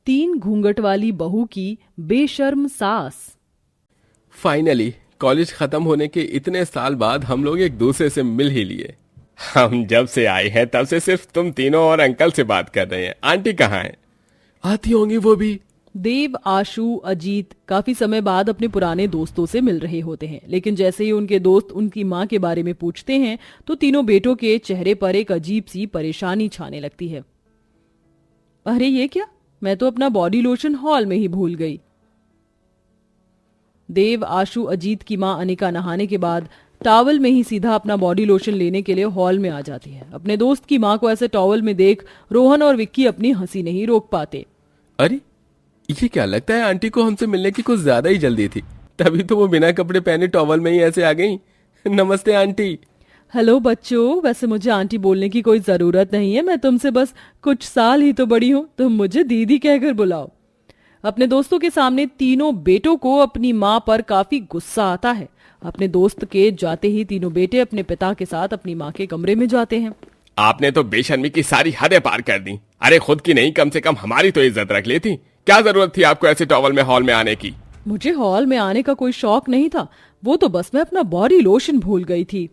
तीन घूंघट वाली बहू की बेशर्म सास। फाइनली कॉलेज खत्म होने के इतने साल बाद हम लोग एक दूसरे से मिल ही लिए। हम जब से आए हैं तब से सिर्फ तुम तीनों और अंकल से बात कर रहे हैं। आंटी कहाँ हैं? आती होंगी वो भी। देव, आशु, अजीत काफी समय बाद अपने पुराने दोस्तों से मिल रहे होते हैं, लेकिन जैसे ही उनके दोस्त उनकी माँ के बारे में पूछते हैं तो तीनों बेटों के चेहरे पर एक अजीब सी परेशानी छाने लगती है। अरे ये क्या, मैं तो अपना बॉडी लोशन हॉल में ही भूल गई। देव, आशु, अजीत की माँ अनिका नहाने के बाद टॉवल में ही सीधा अपना बॉडी लोशन लेने के लिए हॉल में आ जाती है। अपने दोस्त की माँ को ऐसे टॉवल में देख रोहन और विक्की अपनी हंसी नहीं रोक पाते। अरे ये क्या, लगता है आंटी को हमसे मिलने की कुछ ज्यादा ही जल्दी थी, तभी तो वो बिना कपड़े पहने टॉवल में ही ऐसे आ गई। नमस्ते आंटी। हेलो बच्चों, वैसे मुझे आंटी बोलने की कोई जरूरत नहीं है, मैं तुमसे बस कुछ साल ही तो बड़ी हूँ, तुम मुझे दीदी कहकर बुलाओ। अपने दोस्तों के सामने तीनों बेटों को अपनी माँ पर काफी गुस्सा आता है। अपने दोस्त के जाते ही तीनों बेटे अपने पिता के साथ अपनी माँ के कमरे में जाते हैं। आपने तो बेशर्मी की सारी हदें पार कर दी। अरे खुद की नहीं, कम से कम हमारी तो इज्जत रख लेती। क्या जरूरत थी आपको ऐसे टॉवल में हॉल में आने की? मुझे हॉल में आने का कोई शौक नहीं था, वो तो बस मैं अपना बॉडी लोशन भूल गई थी।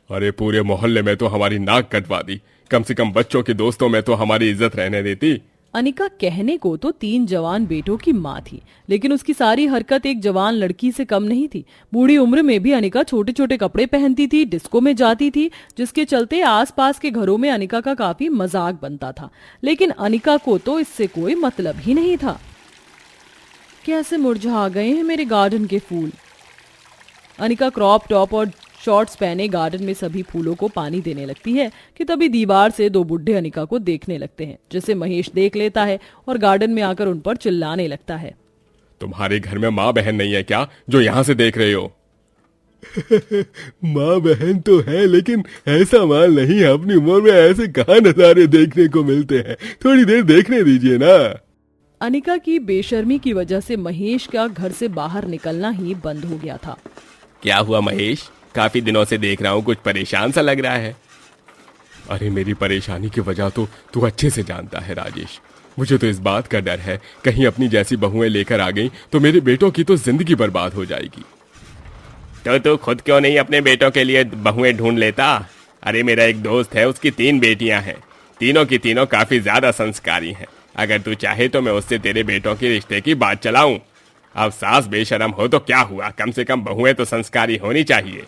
अरे पूरे मोहल्ले में तो हमारी नाक कटवा दी, कम से कम बच्चों के दोस्तों में तो हमारी इज्जत रहने देती। अनिका कहने को तो तीन जवान बेटों की माँ थी, लेकिन उसकी सारी हरकत एक जवान लड़की से कम नहीं थी। बूढ़ी उम्र में भी अनिका छोटे छोटे कपड़े पहनती थी, डिस्को में जाती थी, जिसके चलते आसपास के घरों में अनिका का काफी मजाक बनता था। लेकिन अनिका को तो इससे कोई मतलब ही नहीं था। कैसे मुरझा गए हैं मेरे गार्डन के फूल। अनिका क्रॉप टॉप और शॉर्ट्स पहने गार्डन में सभी फूलों को पानी देने लगती है कि तभी दीवार से दो बुढ़े अनिका को देखने लगते हैं, जिसे महेश देख लेता है और गार्डन में आकर उन पर चिल्लाने लगता है। तुम्हारे घर में माँ बहन नहीं है क्या, जो यहाँ से देख रहे हो? माँ बहन तो है, लेकिन ऐसा माल नहीं। अपनी उम्र में ऐसे कहाँ नजारे देखने को मिलते हैं, थोड़ी देर देखने दीजिए ना। अनिका की बेशर्मी की वजह से महेश का घर से बाहर निकलना ही बंद हो गया था। क्या हुआ महेश? काफी दिनों से देख रहा हूँ, कुछ परेशान सा लग रहा है। अरे मेरी परेशानी की वजह तो तू अच्छे से जानता है राजेश। मुझे तो इस बात का डर है, कहीं अपनी जैसी बहुएं लेकर आ गई तो मेरे बेटों की तो जिंदगी बर्बाद हो जाएगी। तो तू खुद क्यों नहीं अपने बेटों के लिए बहुएं ढूंढ लेता? अरे मेरा एक दोस्त है, उसकी 3 बेटियां हैं, तीनों की तीनों काफी ज्यादा संस्कारी हैं। अगर तू चाहे तो मैं उससे तेरे बेटों के रिश्ते की बात चलाऊं। अब सास बेशरम हो तो क्या हुआ, कम से कम बहुएं तो संस्कारी होनी चाहिए।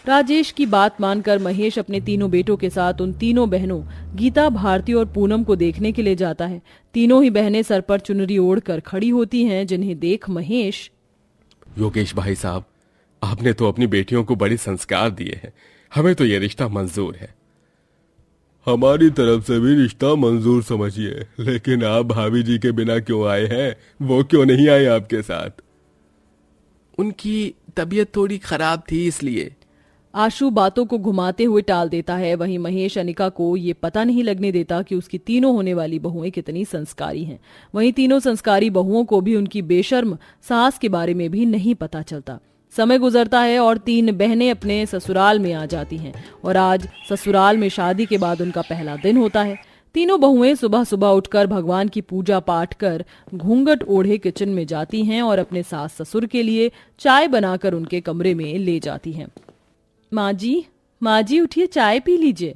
राजेश की बात मानकर महेश अपने तीनों बेटों के साथ उन तीनों बहनों गीता, भारती और पूनम को देखने के लिए जाता है। तीनों ही बहनें सर पर चुनरी ओढ़कर खड़ी होती हैं, जिन्हें देख महेश, योगेश भाई साहब, आपने तो अपनी बेटियों को बड़े संस्कार दिए हैं, हमें तो ये रिश्ता मंजूर है। हमारी तरफ से भी रिश्ता मंजूर समझिए, लेकिन आप भाभी जी के बिना क्यों आए हैं? वो क्यों नहीं आए आपके साथ? उनकी तबीयत थोड़ी खराब थी इसलिए। आशु बातों को घुमाते हुए टाल देता है। वहीं महेश अनिका को ये पता नहीं लगने देता कि उसकी तीनों होने वाली बहुएं कितनी संस्कारी हैं। वहीं तीनों संस्कारी बहुओं को भी उनकी बेशर्म सास के बारे में भी नहीं पता चलता। समय गुजरता है और 3 बहनें अपने ससुराल में आ जाती हैं और आज ससुराल में शादी के बाद उनका पहला दिन होता है। तीनों बहुएं सुबह सुबह उठकर भगवान की पूजा पाठ कर घूंघट ओढ़े किचन में जाती हैं और अपने सास ससुर के लिए चाय बनाकर उनके कमरे में ले जाती हैं। माँ जी उठिए, चाय पी लीजिए।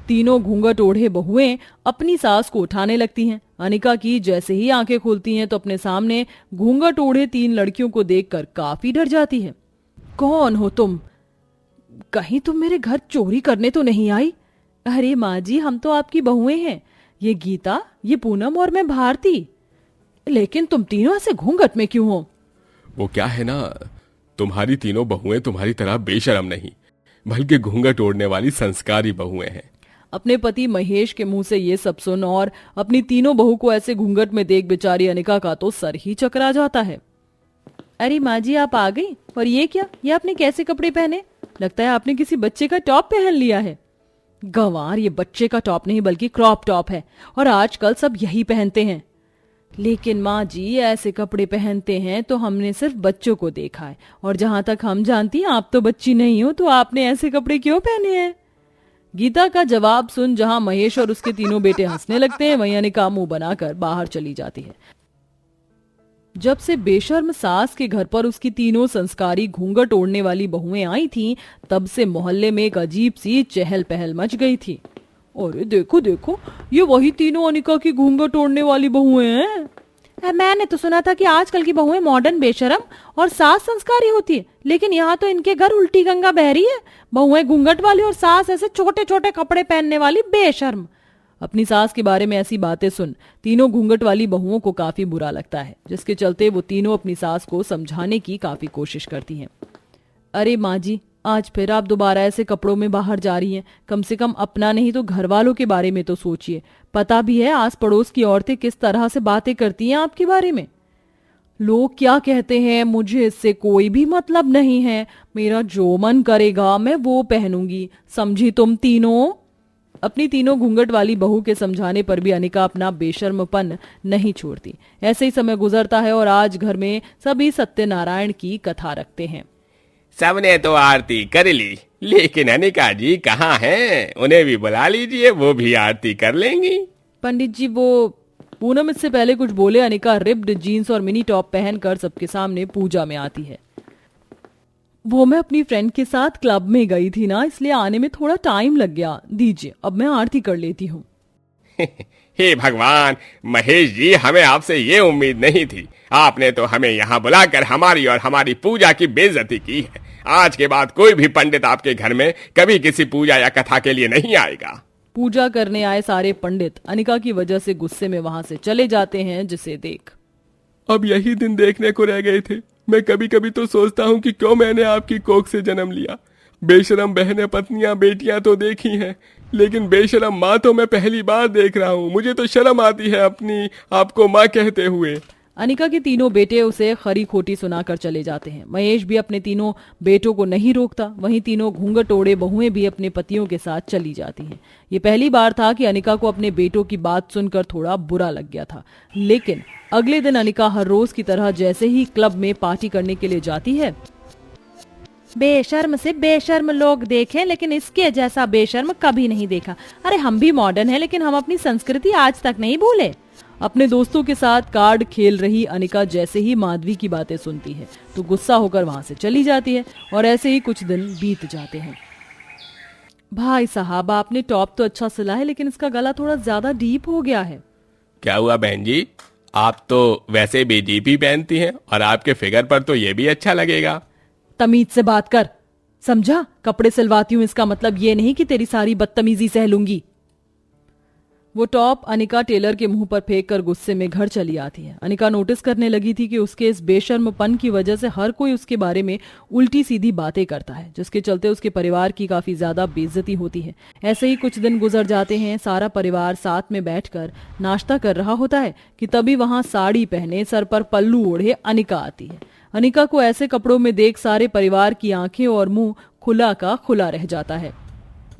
तीनों घूंघट ओढ़े बहुएं अपनी सास को उठाने लगती हैं। अनिका की जैसे ही आंखें खुलती हैं तो अपने सामने घूंघट ओढ़े 3 लड़कियों को देखकर काफी डर जाती है। कौन हो तुम? कहीं तुम मेरे घर चोरी करने तो नहीं आई? अरे माँ जी, हम तो आपकी बहुएं हैं, ये गीता, ये पूनम और मैं भारती। लेकिन तुम तीनों ऐसे घूंघट में क्यों हो? वो क्या है ना, तुम्हारी तीनों बहुएं तुम्हारी तरह बेशरम नहीं, बल्कि घूंघट ओढ़ने वाली संस्कारी बहुएं हैं। अपने पति महेश के मुंह से ये सब सुन और अपनी तीनों बहू को ऐसे घूंघट में देख बेचारी अनिका का तो सर ही चकरा जाता है। अरे माँ जी, आप आ गई? और ये क्या, ये आपने कैसे कपड़े पहने? लगता है आपने किसी बच्चे का टॉप पहन लिया है। गंवार, ये बच्चे का टॉप नहीं बल्कि क्रॉप टॉप है और आजकल सब यही पहनते हैं। लेकिन माँ जी, ऐसे कपड़े पहनते हैं तो हमने सिर्फ बच्चों को देखा है, और जहां तक हम जानती हैं आप तो बच्ची नहीं हो, तो आपने ऐसे कपड़े क्यों पहने हैं? गीता का जवाब सुन जहां महेश और उसके तीनों बेटे हंसने लगते हैं, वहीं अनिका मुंह बनाकर बाहर चली जाती है। जब से बेशर्म सास के घर पर उसकी तीनों संस्कारी घूंघट ओढ़ने वाली बहुएं आई थीं, तब से मोहल्ले में एक अजीब सी चहल पहल मच गई थी। अरे देखो देखो, ये वही तीनों अनिका की घूंघट ओढ़ने वाली बहुएं हैं। मैंने तो सुना था कि आजकल की बहुएं मॉडर्न बेशरम और सास संस्कारी होती है, लेकिन यहाँ तो इनके घर उल्टी गंगा बह रही है। बहुएं घूंघट वाली और सास ऐसे छोटे छोटे कपड़े पहनने वाली बेशर्म। अपनी सास के बारे में ऐसी बातें सुन तीनों घूंघट वाली बहुओं को काफी बुरा लगता है, जिसके चलते वो तीनों अपनी सास को समझाने की काफी कोशिश करती हैं। अरे माँ जी, आज फिर आप दोबारा ऐसे कपड़ों में बाहर जा रही हैं। कम से कम अपना नहीं तो घर वालों के बारे में तो सोचिए। पता भी है आस पड़ोस की औरतें किस तरह से बातें करती हैं आपके बारे में। लोग क्या कहते हैं मुझे इससे कोई भी मतलब नहीं है। मेरा जो मन करेगा मैं वो पहनूंगी, समझी तुम तीनों। अपनी तीनों घूंघट वाली बहू के समझाने पर भी अनिका अपना बेशर्मपन नहीं छोड़ती। ऐसे ही समय गुजरता है और आज घर में सभी सत्यनारायण की कथा रखते हैं। सबने तो आरती कर ली, लेकिन अनिका जी कहाँ हैं? उन्हें भी बुला लीजिए, वो भी आरती कर लेंगी। पंडित जी, वो पूनम इससे पहले कुछ बोले अनिका रिप्ड जीन्स और मिनी टॉप पहनकर सबके सामने पूजा में आती है। वो मैं अपनी फ्रेंड के साथ क्लब में गई थी ना, इसलिए आने में थोड़ा टाइम लग गया। दीजिए, अब मैं आरती कर लेती हूँ। हे भगवान, महेश जी, हमें आपसे ये उम्मीद नहीं थी। आपने तो हमें यहाँ बुलाकर हमारी और हमारी पूजा की बेइज्जती की है। आज के बाद कोई भी पंडित आपके घर में कभी किसी पूजा या कथा के लिए नहीं आएगा। पूजा करने आए सारे पंडित अनिका की वजह से गुस्से में वहां से चले जाते हैं, जिसे देख अब यही दिन देखने को रह गए थे। मैं कभी कभी तो सोचता हूँ कि क्यों मैंने आपकी कोख से जन्म लिया। बेशरम बहनें, पत्नियां, बेटियां तो देखी हैं, लेकिन बेशरम माँ तो मैं पहली बार देख रहा हूँ। मुझे तो शर्म आती है अपनी आपको माँ कहते हुए। अनिका के तीनों बेटे उसे खरी खोटी सुनाकर चले जाते हैं। महेश भी अपने तीनों बेटों को नहीं रोकता। वहीं तीनों घूंघट ओढ़े बहुएं भी अपने पतियों के साथ चली जाती हैं। ये पहली बार था कि अनिका को अपने बेटों की बात सुनकर थोड़ा बुरा लग गया था, लेकिन अगले दिन अनिका हर रोज की तरह जैसे ही क्लब में पार्टी करने के लिए जाती है, बेशर्म से बेशर्म लोग देखें लेकिन इसके जैसा बेशर्म कभी नहीं देखा। अरे हम भी मॉडर्न है, लेकिन हम अपनी संस्कृति आज तक नहीं भूले। अपने दोस्तों के साथ कार्ड खेल रही अनिका जैसे ही माधवी की बातें सुनती है तो गुस्सा होकर वहां से चली जाती है और ऐसे ही कुछ दिन बीत जाते हैं। भाई साहब, आपने टॉप तो अच्छा सिला है, लेकिन इसका गला थोड़ा ज्यादा डीप हो गया है। क्या हुआ बहन जी? आप तो वैसे भी डीपी पहनती हैं और आपके फिगर पर तो ये भी अच्छा लगेगा। तमीज से बात कर, समझा? कपड़े सिलवाती हूँ इसका मतलब ये नहीं कि तेरी सारी बदतमीजी सह लूंगी। वो टॉप अनिका टेलर के मुंह पर फेंक कर गुस्से में घर चली आती है। अनिका नोटिस करने लगी थी कि उसके इस बेशर्मपन की वजह से हर कोई उसके बारे में उल्टी सीधी बातें करता है, जिसके चलते उसके परिवार की काफी ज्यादा बेइज्जती होती है। ऐसे ही कुछ दिन गुजर जाते हैं। सारा परिवार साथ में बैठकर नाश्ता कर रहा होता है कि तभी वहां साड़ी पहने, सर पर पल्लू ओढ़े अनिका आती है। अनिका को ऐसे कपड़ों में देख सारे परिवार की आंखें और मुंह खुला का खुला रह जाता है।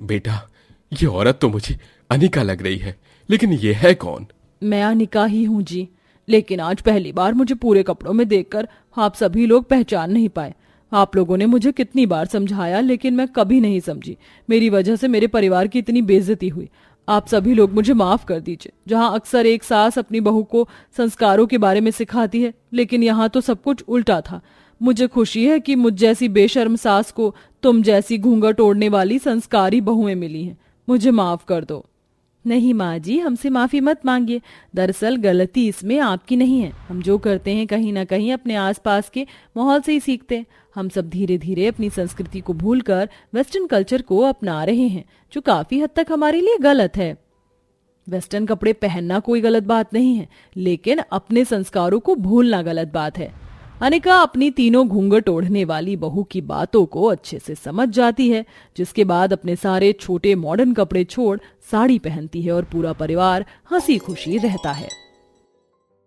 बेटा, ये औरत तो मुझे अनिका लग रही है, लेकिन ये है कौन? मैं अनिका ही हूँ जी, लेकिन आज पहली बार मुझे पूरे कपड़ों में देखकर आप सभी लोग पहचान नहीं पाए। आप लोगों ने मुझे कितनी बार समझाया, लेकिन मैं कभी नहीं समझी। मेरी वजह से मेरे परिवार की इतनी बेइज्जती हुई। आप सभी लोग मुझे माफ कर दीजिए। जहाँ अक्सर एक सास अपनी बहू को संस्कारों के बारे में सिखाती है, लेकिन यहाँ तो सब कुछ उल्टा था। मुझे खुशी है कि मुझ जैसी बेशर्म सास को तुम जैसी घूंघट ओढ़ने वाली संस्कारी बहुएं मिली हैं। मुझे माफ कर दो। नहीं माँ जी, हमसे माफी मत मांगिए। दरअसल गलती इसमें आपकी नहीं है। हम जो करते हैं कहीं ना कहीं अपने आसपास के माहौल से ही सीखते हैं। हम सब धीरे धीरे अपनी संस्कृति को भूलकर वेस्टर्न कल्चर को अपना रहे हैं, जो काफी हद तक हमारे लिए गलत है। वेस्टर्न कपड़े पहनना कोई गलत बात नहीं है, लेकिन अपने संस्कारों को भूलना गलत बात है। अनिका अपनी तीनों घूंघट ओढ़ने वाली बहू की बातों को अच्छे से समझ जाती है, जिसके बाद अपने सारे छोटे मॉडर्न कपड़े छोड़ साड़ी पहनती है और पूरा परिवार हंसी खुशी रहता है।